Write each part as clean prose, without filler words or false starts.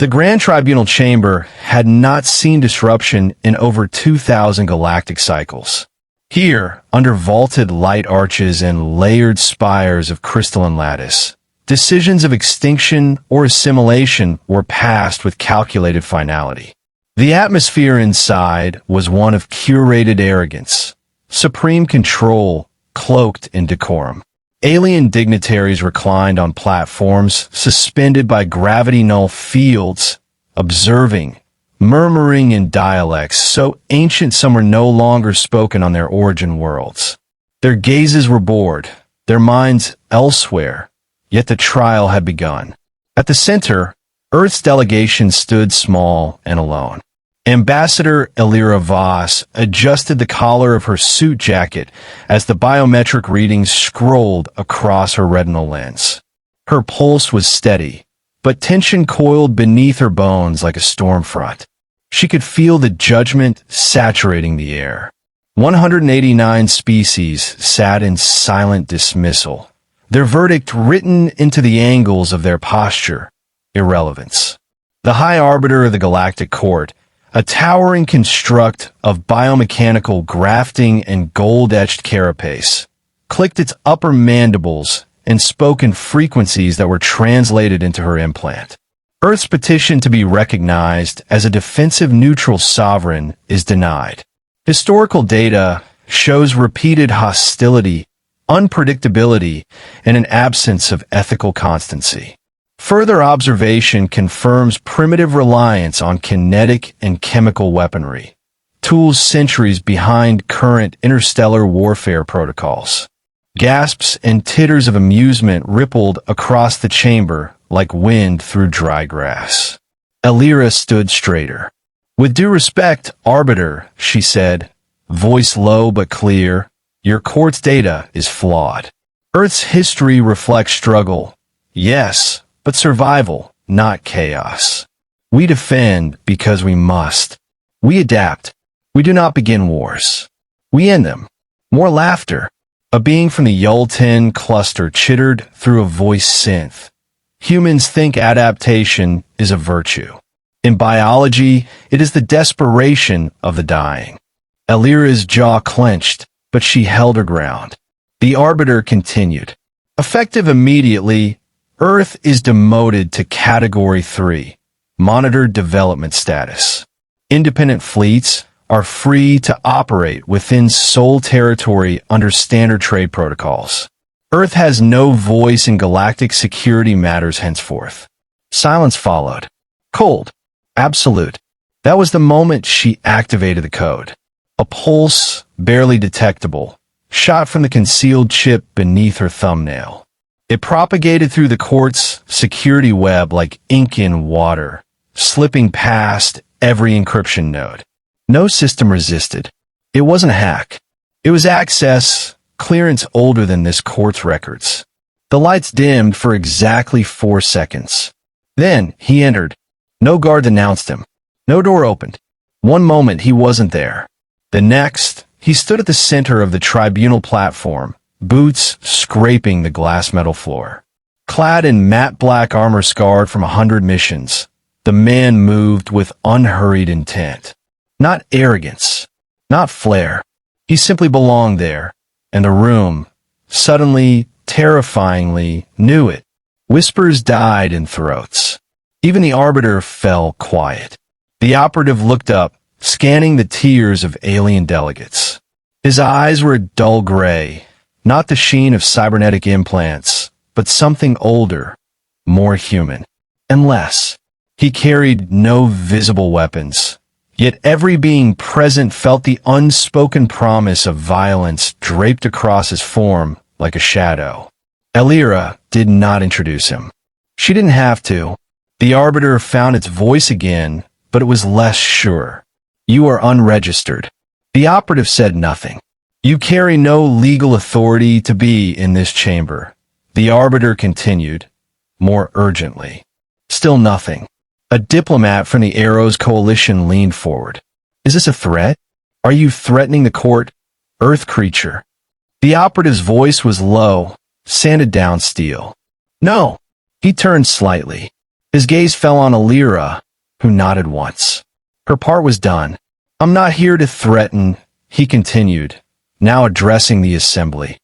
The Grand Tribunal chamber had not seen disruption in over 2,000 galactic cycles. Here, under vaulted light arches and layered spires of crystalline lattice, decisions of extinction or assimilation were passed with calculated finality. The atmosphere inside was one of curated arrogance, supreme control cloaked in decorum. Alien dignitaries reclined on platforms suspended by gravity-null fields, observing, murmuring in dialects so ancient some were no longer spoken on their origin worlds. Their gazes were bored, their minds elsewhere, yet the trial had begun. At the center, Earth's delegation stood small and alone. Ambassador Elira Voss adjusted the collar of her suit jacket as the biometric readings scrolled across her retinal lens. Her pulse was steady, but tension coiled beneath her bones like a storm front. She could feel the judgment saturating the air. 189 species sat in silent dismissal, their verdict written into the angles of their posture: irrelevance. The High Arbiter of the Galactic Court, a towering construct of biomechanical grafting and gold-etched carapace, clicked its upper mandibles and spoke in frequencies that were translated into her implant. Earth's petition to be recognized as a defensive neutral sovereign is denied. Historical data shows repeated hostility, unpredictability, and an absence of ethical constancy. Further observation confirms primitive reliance on kinetic and chemical weaponry, tools centuries behind current interstellar warfare protocols. Gasps and titters of amusement rippled across the chamber like wind through dry grass. Elira stood straighter. "With due respect, Arbiter," she said, voice low but clear, "your court's data is flawed. Earth's history reflects struggle, yes, but survival, not chaos. We defend because we must. We adapt. We do not begin wars. We end them." More laughter. A being from the Yulten cluster chittered through a voice synth. "Humans think adaptation is a virtue. In biology, it is the desperation of the dying." Elira's jaw clenched, but she held her ground. The Arbiter continued. "Effective immediately, Earth is demoted to Category 3, monitored development status. Independent fleets are free to operate within sole territory under standard trade protocols. Earth has no voice in galactic security matters henceforth." Silence followed. Cold. Absolute. That was the moment she activated the code. A pulse, barely detectable, shot from the concealed chip beneath her thumbnail. It propagated through the court's security web like ink in water, slipping past every encryption node. No system resisted. It wasn't a hack. It was access, clearance older than this court's records. The lights dimmed for exactly 4 seconds. Then he entered. No guard announced him. No door opened. One moment he wasn't there. The next, he stood at the center of the tribunal platform, boots scraping the glass metal floor. Clad in matte black armor scarred from 100 missions, the man moved with unhurried intent. Not arrogance, not flair. He simply belonged there, and the room, suddenly, terrifyingly, knew it. Whispers died in throats. Even the Arbiter fell quiet. The Operative looked up, scanning the tiers of alien delegates. His eyes were a dull gray, not the sheen of cybernetic implants, but something older, more human, and less. He carried no visible weapons, yet every being present felt the unspoken promise of violence draped across his form like a shadow. Elira did not introduce him. She didn't have to. The Arbiter found its voice again, but it was less sure. "You are unregistered." The Operative said nothing. "You carry no legal authority to be in this chamber." The Arbiter continued, more urgently. Still nothing. A diplomat from the Arrows Coalition leaned forward. "Is this a threat? Are you threatening the court, Earth creature?" The Operative's voice was low, sanded down steel. "No." He turned slightly. His gaze fell on Alira, who nodded once. Her part was done. "I'm not here to threaten," he continued, now addressing the assembly.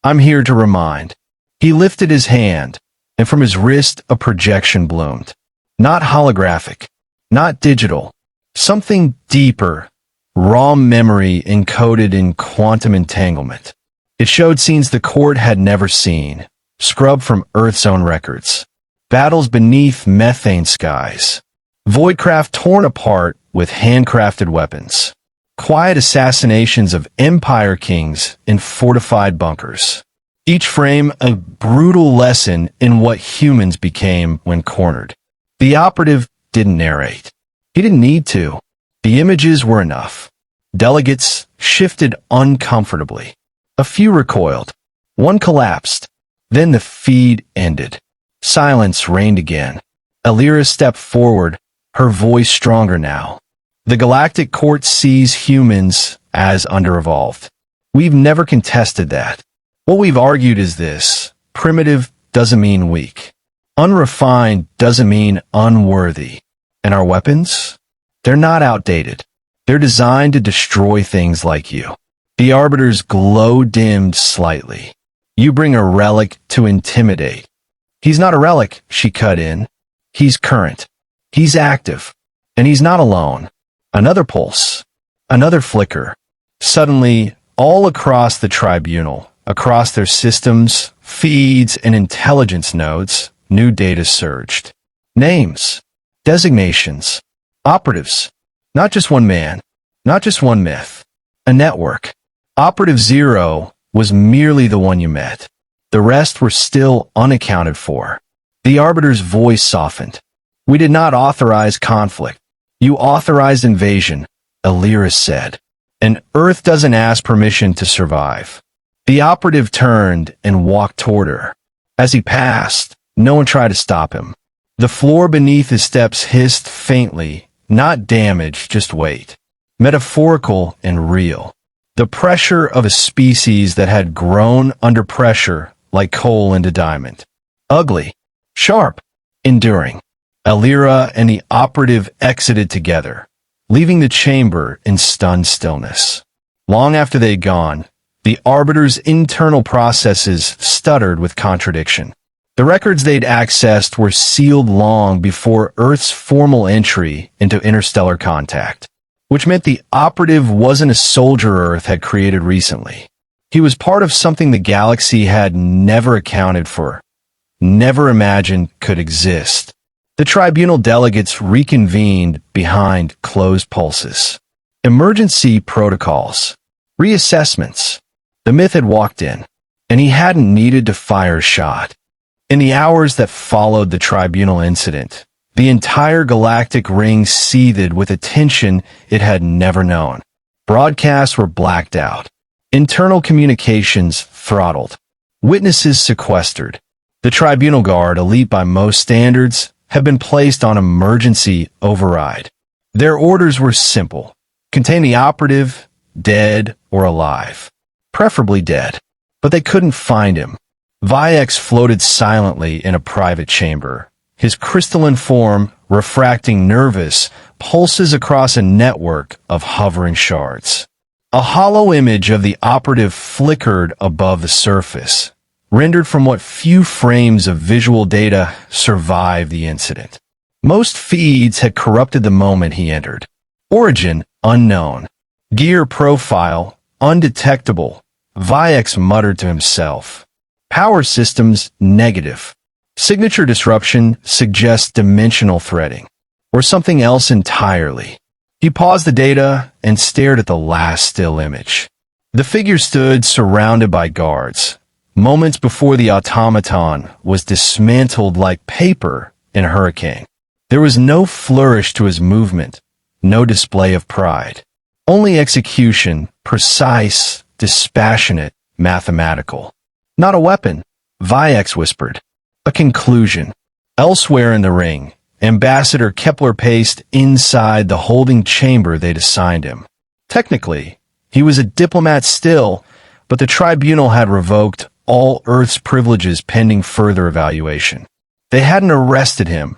"I'm here to remind." He lifted his hand, and from his wrist a projection bloomed. Not holographic, not digital, something deeper, raw memory encoded in quantum entanglement. It showed scenes the court had never seen, scrubbed from Earth's own records. Battles beneath methane skies. Voidcraft torn apart with handcrafted weapons. Quiet assassinations of empire kings in fortified bunkers. Each frame a brutal lesson in what humans became when cornered. The operative didn't narrate. He didn't need to. The images were enough. Delegates shifted uncomfortably. A few recoiled. One collapsed. Then the feed ended. Silence reigned again. Alira stepped forward, her voice stronger now. "The Galactic Court sees humans as under-evolved. We've never contested that. What we've argued is this: primitive doesn't mean weak. Unrefined doesn't mean unworthy. And our weapons? They're not outdated. They're designed to destroy things like you." The Arbiter's glow dimmed slightly. "You bring a relic to intimidate." "He's not a relic," she cut in. "He's current. He's active. And he's not alone." Another pulse. Another flicker. Suddenly, all across the tribunal, across their systems, feeds, and intelligence nodes, new data surged. Names. Designations. Operatives. Not just one man. Not just one myth. A network. Operative 0 was merely the one you met. The rest were still unaccounted for. The Arbiter's voice softened. "We did not authorize conflict. You authorized invasion," Alira said. "And Earth doesn't ask permission to survive." The Operative turned and walked toward her. As he passed, no one tried to stop him. The floor beneath his steps hissed faintly, not damage, just weight. Metaphorical and real. The pressure of a species that had grown under pressure like coal into diamond. Ugly, sharp, enduring. Alira and the Operative exited together, leaving the chamber in stunned stillness. Long after they'd gone, the Arbiter's internal processes stuttered with contradiction. The records they'd accessed were sealed long before Earth's formal entry into interstellar contact, which meant the Operative wasn't a soldier Earth had created recently. He was part of something the galaxy had never accounted for, never imagined could exist. The tribunal delegates reconvened behind closed pulses. Emergency protocols. Reassessments. The myth had walked in, and he hadn't needed to fire a shot. In the hours that followed the tribunal incident, the entire galactic ring seethed with a tension it had never known. Broadcasts were blacked out. Internal communications throttled. Witnesses sequestered. The tribunal guard, elite by most standards, had been placed on emergency override. Their orders were simple: contain the Operative, dead or alive. Preferably dead. But they couldn't find him. Viex floated silently in a private chamber, his crystalline form refracting nervous pulses across a network of hovering shards. A hollow image of the Operative flickered above the surface, rendered from what few frames of visual data survived the incident. Most feeds had corrupted the moment he entered. Origin unknown. Gear profile undetectable. Viex muttered to himself. Power systems negative. Signature disruption suggests dimensional threading, or something else entirely. He paused the data and stared at the last still image. The figure stood surrounded by guards, moments before the automaton was dismantled like paper in a hurricane. There was no flourish to his movement, no display of pride. Only execution, precise, dispassionate, mathematical. Not a weapon, Viex whispered. A conclusion. Elsewhere in the ring, Ambassador Kepler paced inside the holding chamber they'd assigned him. Technically, he was a diplomat still, but the tribunal had revoked all Earth's privileges pending further evaluation. They hadn't arrested him,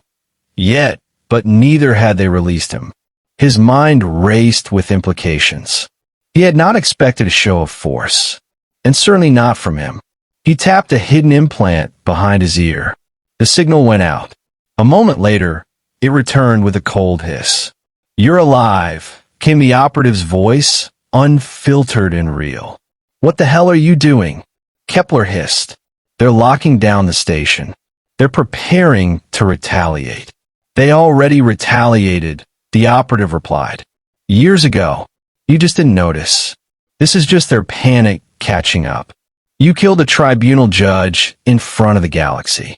Yet, but neither had they released him. His mind raced with implications. He had not expected a show of force, and certainly not from him. He tapped a hidden implant behind his ear. The signal went out. A moment later, it returned with a cold hiss. "You're alive," came the operative's voice, unfiltered and real. "What the hell are you doing?" Kepler hissed. "They're locking down the station. They're preparing to retaliate." "They already retaliated," the operative replied. "Years ago. You just didn't notice. This is just their panic catching up. You killed a tribunal judge in front of the galaxy.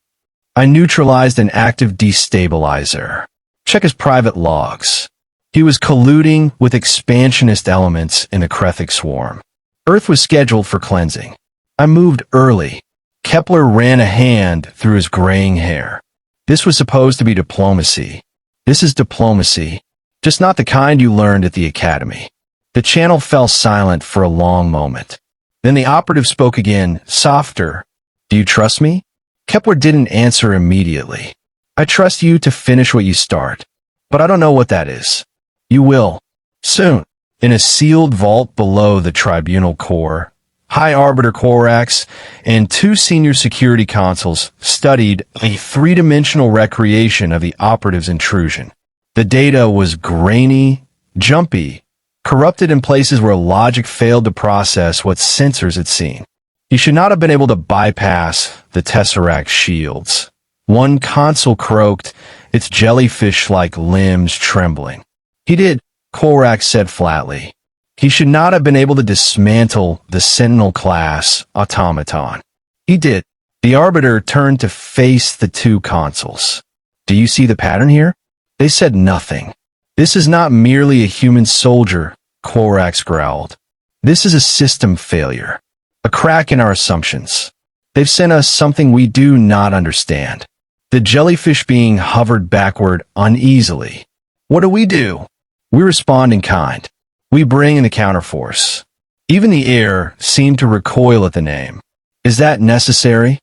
I neutralized an active destabilizer. Check his private logs. He was colluding with expansionist elements in the Krethic swarm. Earth was scheduled for cleansing. I moved early." Kepler ran a hand through his graying hair. "This was supposed to be diplomacy. This is diplomacy, just not the kind you learned at the academy." The channel fell silent for a long moment. Then the operative spoke again, softer. "Do you trust me?" Kepler didn't answer immediately. "I trust you to finish what you start, but I don't know what that is." "You will. Soon." In a sealed vault below the tribunal core, High Arbiter Korax and two senior security consuls studied a three-dimensional recreation of the operative's intrusion. The data was grainy, jumpy, corrupted in places where logic failed to process what sensors had seen. He should not have been able to bypass the Tesseract shields. One consul croaked, its jellyfish-like limbs trembling. "He did," Korax said flatly. "He should not have been able to dismantle the Sentinel-class automaton." "He did." The Arbiter turned to face the two consuls. "Do you see the pattern here?" They said nothing. "This is not merely a human soldier," Korax growled. "This is a system failure. A crack in our assumptions. They've sent us something we do not understand." The jellyfish being hovered backward uneasily. "What do? We respond in kind. We bring in the counterforce." Even the air seemed to recoil at the name. "Is that necessary?"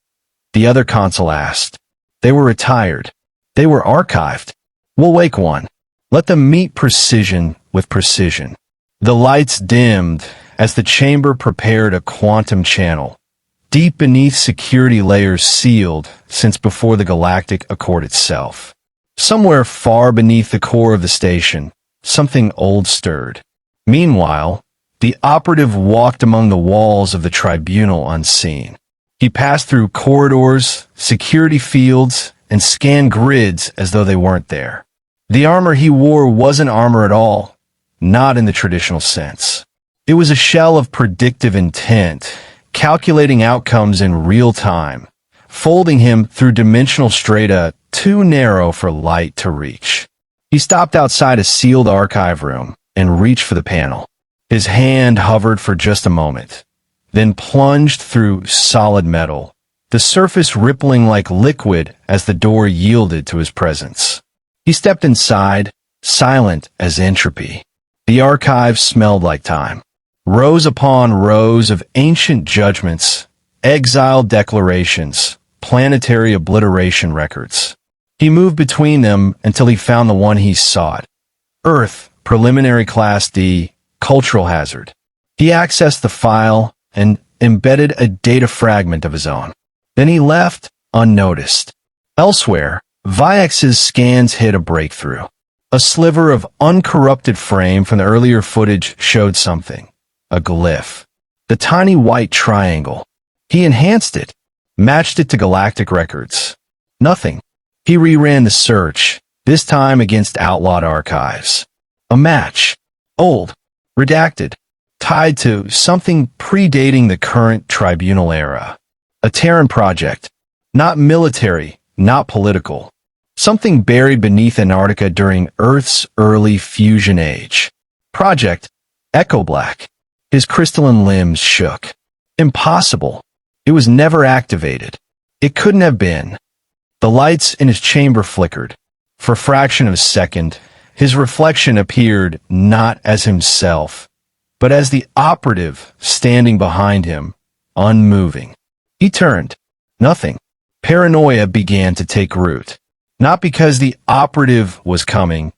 the other consul asked. "They were retired. They were archived. We'll wake one. Let them meet precision with precision." The lights dimmed as the chamber prepared a quantum channel, deep beneath security layers sealed since before the Galactic Court itself. Somewhere far beneath the core of the station, something old stirred. Meanwhile, the operative walked among the walls of the tribunal unseen. He passed through corridors, security fields, and scanned grids as though they weren't there. The armor he wore wasn't armor at all, not in the traditional sense. It was a shell of predictive intent, calculating outcomes in real time, folding him through dimensional strata too narrow for light to reach. He stopped outside a sealed archive room and reached for the panel. His hand hovered for just a moment, then plunged through solid metal, the surface rippling like liquid as the door yielded to his presence. He stepped inside, silent as entropy. The archive smelled like time. Rows upon rows of ancient judgments, exile declarations, planetary obliteration records. He moved between them until he found the one he sought. Earth, Preliminary Class D, Cultural Hazard. He accessed the file and embedded a data fragment of his own. Then he left, unnoticed. Elsewhere, Viex's scans hit a breakthrough. A sliver of uncorrupted frame from the earlier footage showed something. A glyph. The tiny white triangle. He enhanced it, matched it to galactic records. Nothing. He reran the search, this time against outlawed archives. A match. Old. Redacted. Tied to something predating the current tribunal era. A Terran project. Not military, not political. Something buried beneath Antarctica during Earth's early fusion age. Project Echo Black. His crystalline limbs shook. Impossible. It was never activated. It couldn't have been. The lights in his chamber flickered. For a fraction of a second, his reflection appeared not as himself, but as the operative standing behind him, unmoving. He turned. Nothing. Paranoia began to take root. Not because the operative was coming,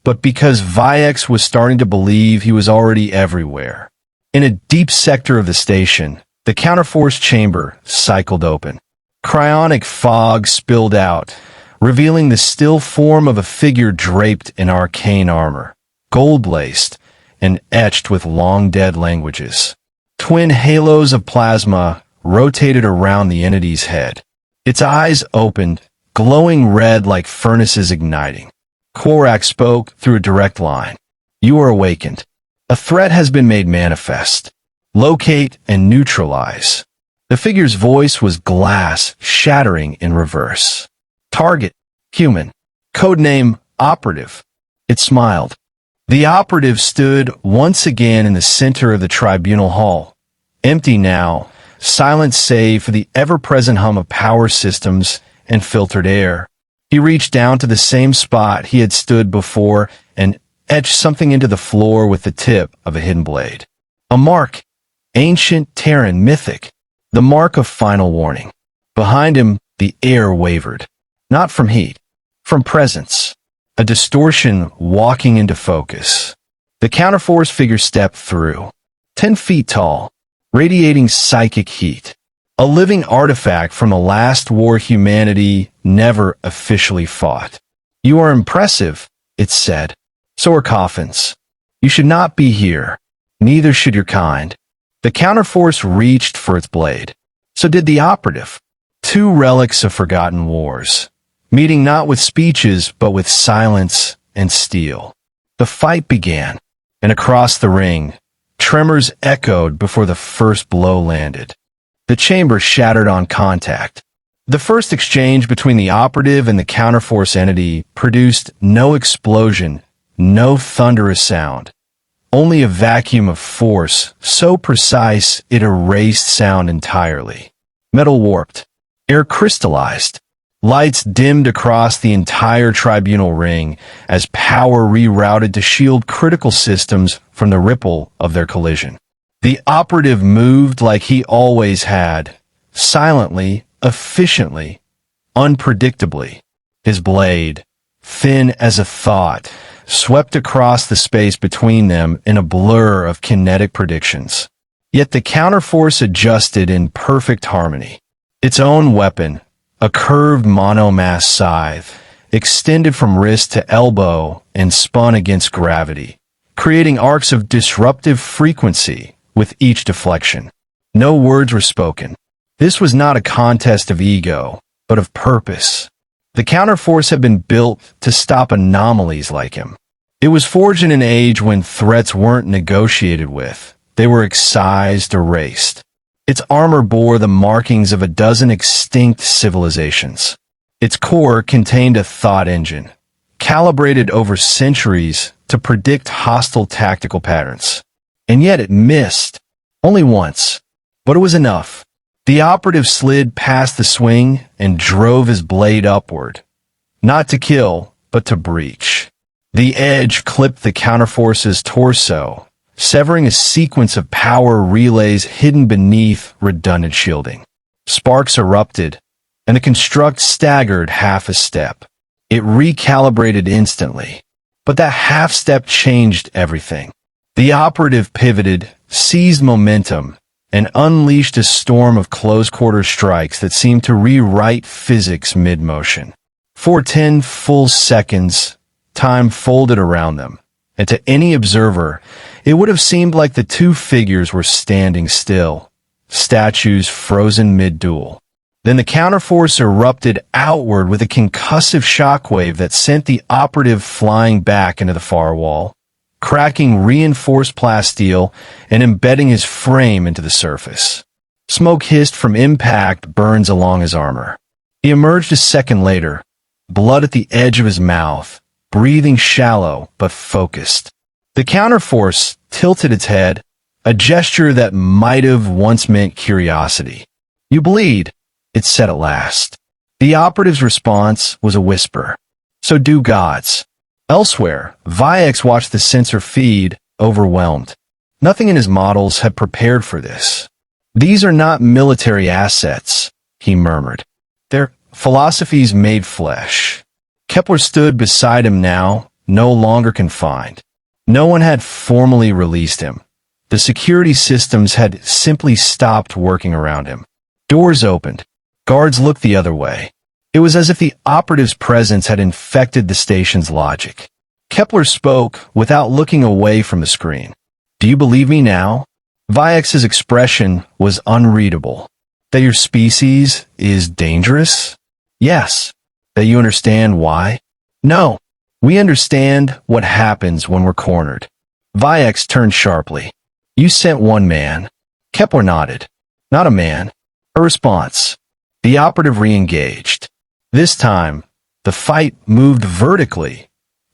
but because Viex was starting to believe he was already everywhere. In a deep sector of the station, the counterforce chamber cycled open. Cryonic fog spilled out, revealing the still form of a figure draped in arcane armor, gold-laced and etched with long-dead languages. Twin halos of plasma rotated around the entity's head. Its eyes opened, glowing red like furnaces igniting. Korak spoke through a direct line. "You are awakened. A threat has been made manifest. Locate and neutralize." The figure's voice was glass shattering in reverse. "Target, human. Codename, Operative." It smiled. The Operative stood once again in the center of the tribunal hall. Empty now, silent save for the ever-present hum of power systems and filtered air. He reached down to the same spot he had stood before and etched something into the floor with the tip of a hidden blade. A mark, ancient, Terran, mythic, the mark of final warning. Behind him, the air wavered. Not from heat, from presence. A distortion walking into focus. The counterforce figure stepped through. 10 feet tall, radiating psychic heat. A living artifact from the last war humanity never officially fought. "You are impressive," it said. "So are coffins. You should not be here. Neither should your kind." The counterforce reached for its blade. So did the Operative. Two relics of forgotten wars, meeting not with speeches but with silence and steel. The fight began, and across the ring, tremors echoed before the first blow landed. The chamber shattered on contact. The first exchange between the Operative and the counterforce entity produced no explosion, no thunderous sound. Only a vacuum of force, so precise it erased sound entirely. Metal warped. Air crystallized. Lights dimmed across the entire tribunal ring as power rerouted to shield critical systems from the ripple of their collision. The Operative moved like he always had, silently, efficiently, unpredictably. His blade, thin as a thought, swept across the space between them in a blur of kinetic predictions. Yet the counterforce adjusted in perfect harmony. Its own weapon, a curved monomass scythe, extended from wrist to elbow and spun against gravity, creating arcs of disruptive frequency with each deflection. No words were spoken. This was not a contest of ego, but of purpose. The counterforce had been built to stop anomalies like him. It was forged in an age when threats weren't negotiated with. They were excised, erased. Its armor bore the markings of a dozen extinct civilizations. Its core contained a thought engine, calibrated over centuries to predict hostile tactical patterns. And yet it missed. Only once. But it was enough. The Operative slid past the swing and drove his blade upward. Not to kill, but to breach. The edge clipped the counterforce's torso, severing a sequence of power relays hidden beneath redundant shielding. Sparks erupted, and the construct staggered half a step. It recalibrated instantly, but that half step changed everything. The Operative pivoted, seized momentum, and unleashed a storm of close-quarter strikes that seemed to rewrite physics mid-motion. For 10 full seconds, time folded around them, and to any observer, it would have seemed like the two figures were standing still, statues frozen mid-duel. Then the counterforce erupted outward with a concussive shockwave that sent the Operative flying back into the far wall, cracking reinforced plasteel and embedding his frame into the surface. Smoke hissed from impact burns along his armor. He emerged a second later, blood at the edge of his mouth, breathing shallow but focused. The counterforce tilted its head, a gesture that might have once meant curiosity. "You bleed," it said at last. The Operative's response was a whisper. "So do gods." Elsewhere, Viex watched the sensor feed, overwhelmed. Nothing in his models had prepared for this. "These are not military assets," he murmured. "They're philosophies made flesh. Kepler stood beside him now, no longer confined. No one had formally released him. The security systems had simply stopped working around him. Doors opened. Guards looked the other way. It was as if the operative's presence had infected the station's logic. Kepler spoke without looking away from the screen. "Do you believe me now?" Vayex's expression was unreadable. "That your species is dangerous?" "Yes." "That you understand why?" "No. We understand what happens when we're cornered." Vayex turned sharply. "You sent one man." Kepler nodded. "Not a man. A response." The operative re-engaged. This time, the fight moved vertically,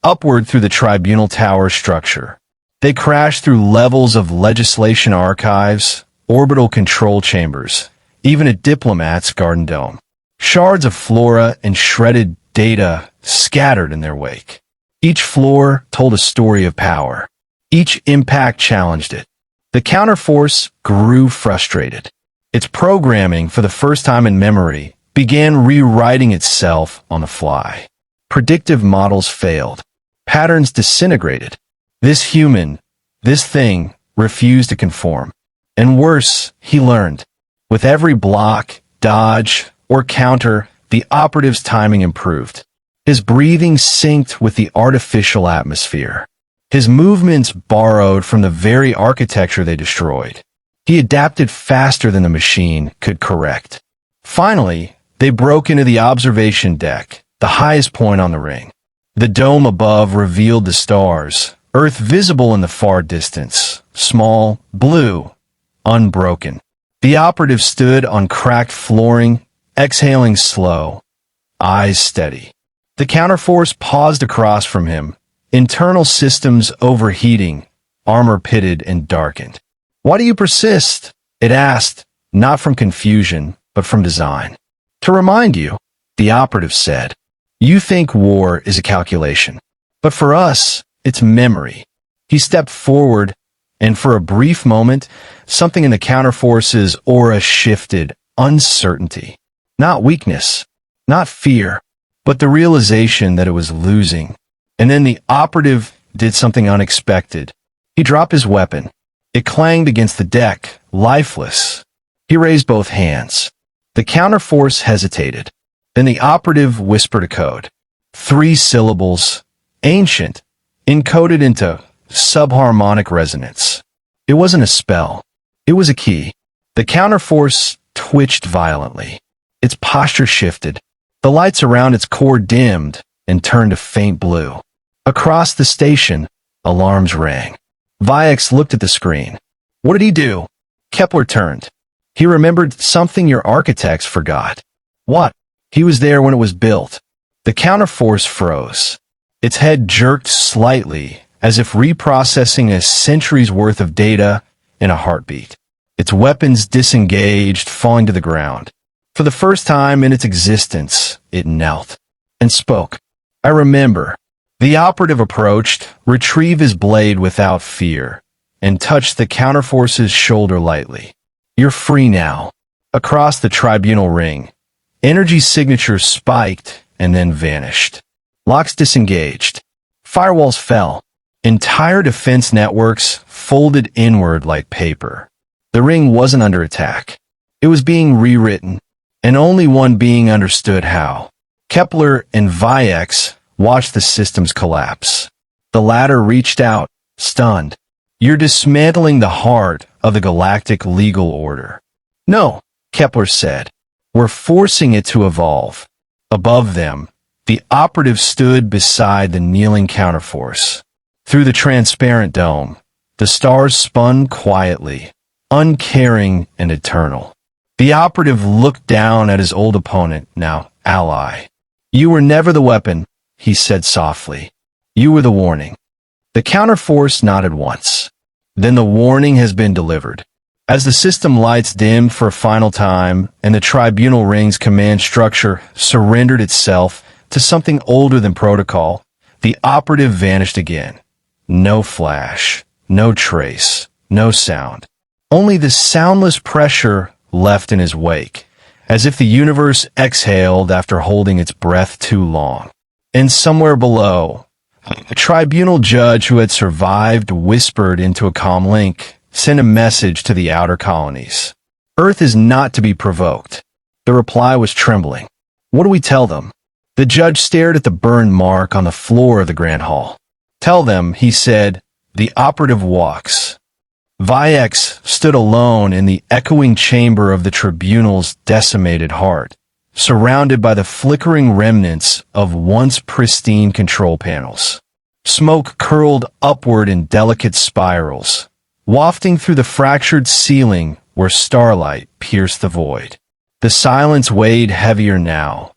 upward through the tribunal tower structure. They crashed through levels of legislation archives, orbital control chambers, even a diplomat's garden dome. Shards of flora and shredded data scattered in their wake. Each floor told a story of power. Each impact challenged it. The counterforce grew frustrated. Its programming, for the first time in memory, began rewriting itself on the fly. Predictive models failed. Patterns disintegrated. This human, this thing, refused to conform. And worse, he learned. With every block, dodge, or counter, the operative's timing improved. His breathing synced with the artificial atmosphere. His movements borrowed from the very architecture they destroyed. He adapted faster than the machine could correct. Finally, they broke into the observation deck, the highest point on the ring. The dome above revealed the stars, Earth visible in the far distance, small, blue, unbroken. The operative stood on cracked flooring, exhaling slow, eyes steady. The counterforce paused across from him, internal systems overheating, armor pitted and darkened. "Why do you persist?" it asked, not from confusion, but from design. "To remind you," the operative said. "You think war is a calculation. But for us, it's memory." He stepped forward, and for a brief moment, something in the counterforce's aura shifted, uncertainty. Not weakness, not fear, but the realization that it was losing. And then the operative did something unexpected. He dropped his weapon. It clanged against the deck, lifeless. He raised both hands. The counterforce hesitated. Then the operative whispered a code. 3 syllables, ancient, encoded into subharmonic resonance. It wasn't a spell. It was a key. The counterforce twitched violently. Its posture shifted. The lights around its core dimmed and turned a faint blue. Across the station, alarms rang. Vayex looked at the screen. "What did he do?" Kepler turned. "He remembered something your architects forgot." "What?" "He was there when it was built." The counterforce froze. Its head jerked slightly, as if reprocessing a century's worth of data in a heartbeat. Its weapons disengaged, falling to the ground. For the first time in its existence, it knelt and spoke. "I remember." The operative approached, retrieved his blade without fear, and touched the counterforce's shoulder lightly. "You're free now." Across the tribunal ring, energy signatures spiked and then vanished. Locks disengaged. Firewalls fell. Entire defense networks folded inward like paper. The ring wasn't under attack. It was being rewritten, and only one being understood how. Kepler and Vayex watched the systems collapse. The latter reached out, stunned. "You're dismantling the heart of the galactic legal order." "No," Kepler said. "We're forcing it to evolve." Above them, the operative stood beside the kneeling counterforce. Through the transparent dome, the stars spun quietly, uncaring and eternal. The operative looked down at his old opponent, now ally. "You were never the weapon," he said softly. "You were the warning." The counterforce nodded once. "Then the warning has been delivered." As the system lights dimmed for a final time and the tribunal ring's command structure surrendered itself to something older than protocol, the operative vanished again. No flash, no trace, no sound. Only the soundless pressure left in his wake, as if the universe exhaled after holding its breath too long. And somewhere below, a tribunal judge who had survived whispered into a comm link, sent a message to the outer colonies. Earth is not to be provoked. The reply was trembling. What do we tell them? The judge stared at the burn mark on the floor of the Grand Hall. Tell them, he said, the operative walks. Viex stood alone in the echoing chamber of the tribunal's decimated heart, surrounded by the flickering remnants of once pristine control panels. Smoke curled upward in delicate spirals, wafting through the fractured ceiling where starlight pierced the void. The silence weighed heavier now,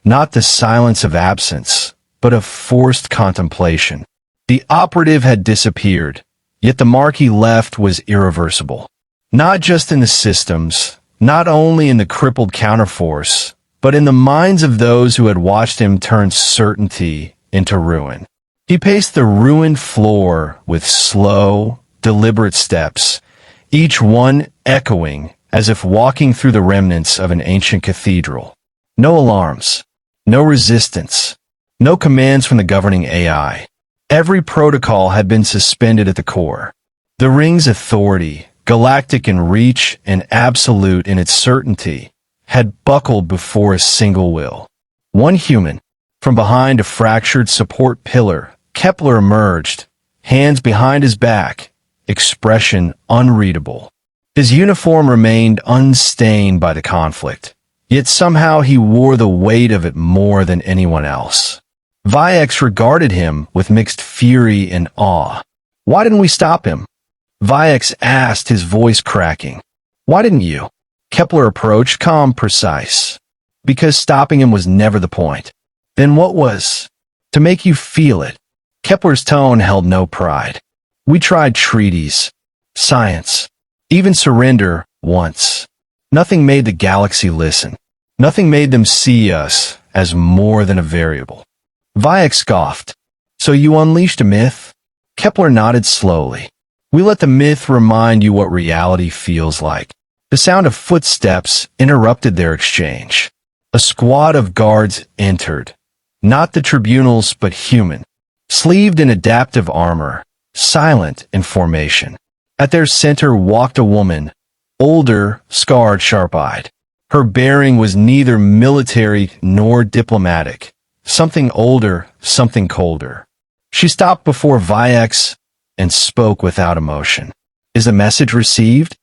not the silence of absence, but of forced contemplation. The operative had disappeared, yet the mark he left was irreversible. Not just in the systems, not only in the crippled counterforce, but in the minds of those who had watched him turn certainty into ruin. He paced the ruined floor with slow, deliberate steps, each one echoing as if walking through the remnants of an ancient cathedral. No alarms, no resistance, no commands from the governing AI. Every protocol had been suspended at the core. The ring's authority, galactic in reach and absolute in its certainty, had buckled before a single will. One human, from behind a fractured support pillar, Kepler emerged, hands behind his back, expression unreadable. His uniform remained unstained by the conflict, yet somehow he wore the weight of it more than anyone else. Viex regarded him with mixed fury and awe. Why didn't we stop him? Viex asked, his voice cracking. Why didn't you? Kepler approached, calm, precise. Because stopping him was never the point. Then what was? To make you feel it. Kepler's tone held no pride. We tried treaties, science, even surrender once. Nothing made the galaxy listen. Nothing made them see us as more than a variable. Viex scoffed. So you unleashed a myth? Kepler nodded slowly. We let the myth remind you what reality feels like. The sound of footsteps interrupted their exchange. A squad of guards entered. Not the tribunals, but human. Sleeved in adaptive armor, silent in formation. At their center walked a woman, older, scarred, sharp-eyed. Her bearing was neither military nor diplomatic. Something older, something colder. She stopped before Viex and spoke without emotion. Is the message received?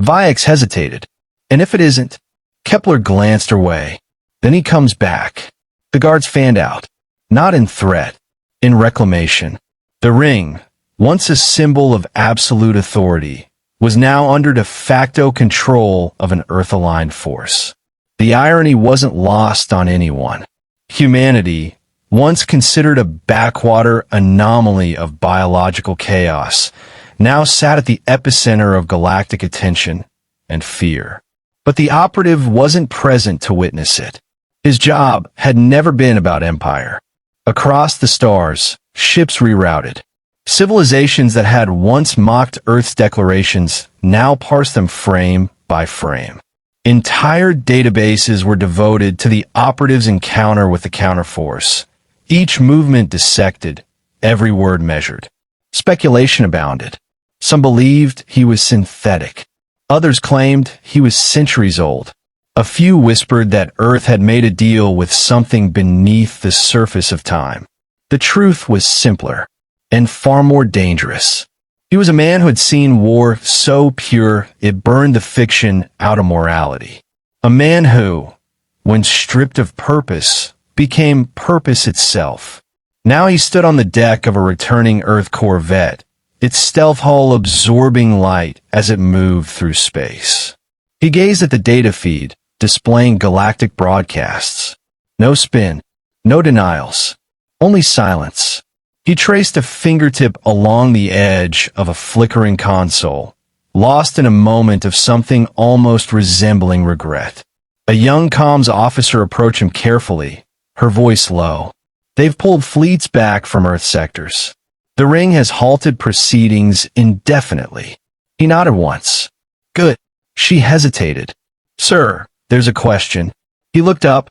Viex hesitated. And if it isn't? Kepler glanced her way. Then he comes back. The guards fanned out. Not in threat. In reclamation. The ring, once a symbol of absolute authority, was now under de facto control of an Earth-aligned force. The irony wasn't lost on anyone. Humanity, once considered a backwater anomaly of biological chaos, now sat at the epicenter of galactic attention and fear. But the operative wasn't present to witness it. His job had never been about empire. Across the stars, ships rerouted. Civilizations that had once mocked Earth's declarations now parsed them frame by frame. Entire databases were devoted to the operative's encounter with the counterforce, each movement dissected, every word measured. Speculation abounded. Some believed he was synthetic. Others claimed he was centuries old. A few whispered that Earth had made a deal with something beneath the surface of time. The truth was simpler and far more dangerous. He was a man who had seen war so pure it burned the fiction out of morality. A man who, when stripped of purpose, became purpose itself. Now he stood on the deck of a returning Earth corvette, its stealth hull absorbing light as it moved through space. He gazed at the data feed, displaying galactic broadcasts. No spin, no denials, only silence. He traced a fingertip along the edge of a flickering console, lost in a moment of something almost resembling regret. A young comms officer approached him carefully, her voice low. They've pulled fleets back from Earth sectors. The ring has halted proceedings indefinitely. He nodded once. Good. She hesitated. Sir, there's a question. He looked up,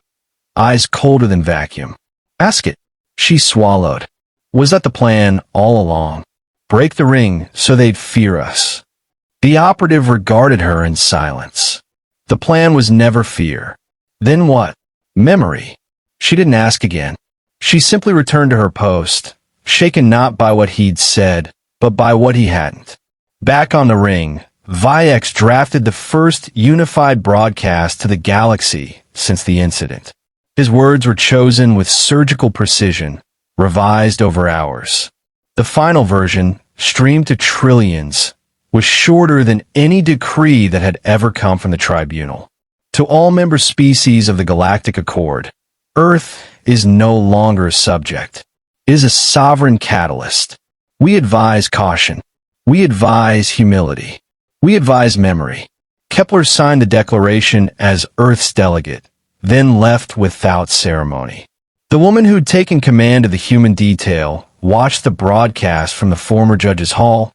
eyes colder than vacuum. Ask it. She swallowed. Was that the plan all along? Break the ring so they'd fear us. The operative regarded her in silence. The plan was never fear. Then what? Memory. She didn't ask again. She simply returned to her post, shaken not by what he'd said, but by what he hadn't. Back on the ring, Viex drafted the first unified broadcast to the galaxy since the incident. His words were chosen with surgical precision, revised over hours. The final version, streamed to trillions, was shorter than any decree that had ever come from the tribunal. To all member species of the Galactic Accord, Earth is no longer a subject. It is a sovereign catalyst. We advise caution. We advise humility. We advise memory. Kepler signed the declaration as Earth's delegate, then left without ceremony. The woman who'd taken command of the human detail watched the broadcast from the former judge's hall,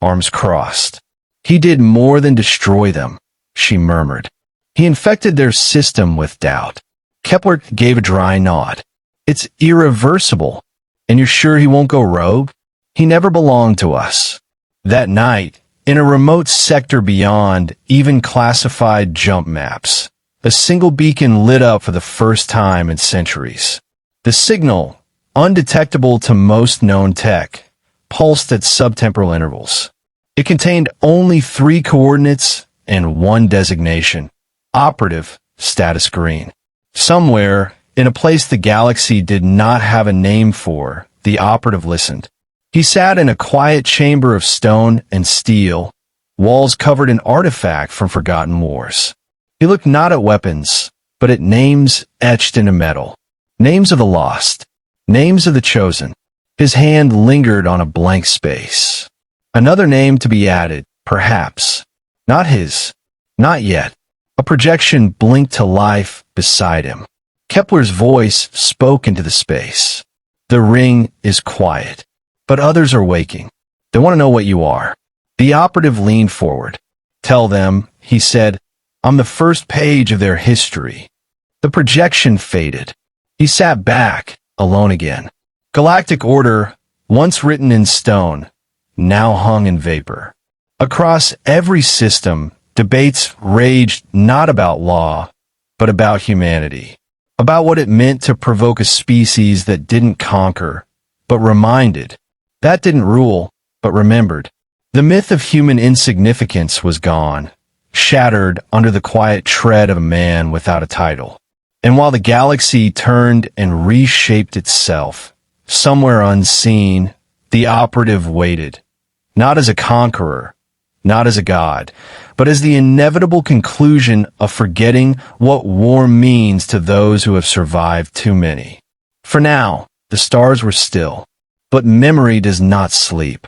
arms crossed. He did more than destroy them, she murmured. He infected their system with doubt. Kepler gave a dry nod. It's irreversible. And you're sure he won't go rogue? He never belonged to us. That night, in a remote sector beyond even classified jump maps, a single beacon lit up for the first time in centuries. The signal, undetectable to most known tech, pulsed at subtemporal intervals. It contained only 3 coordinates and 1 designation: operative, status green. Somewhere, in a place the galaxy did not have a name for, the operative listened. He sat in a quiet chamber of stone and steel, walls covered in artifact from forgotten wars. He looked not at weapons, but at names etched into metal. Names of the lost. Names of the chosen. His hand lingered on a blank space. Another name to be added, perhaps. Not his. Not yet. A projection blinked to life beside him. Kepler's voice spoke into the space. The ring is quiet, but others are waking. They want to know what you are. The operative leaned forward. Tell them, he said, I'm the first page of their history. The projection faded. He sat back, alone again. Galactic order, once written in stone, now hung in vapor. Across every system, debates raged not about law, but about humanity. About what it meant to provoke a species that didn't conquer, but reminded. That didn't rule, but remembered. The myth of human insignificance was gone, shattered under the quiet tread of a man without a title. And while the galaxy turned and reshaped itself, somewhere unseen, the operative waited. Not as a conqueror, not as a god, but as the inevitable conclusion of forgetting what war means to those who have survived too many. For now, the stars were still, but memory does not sleep.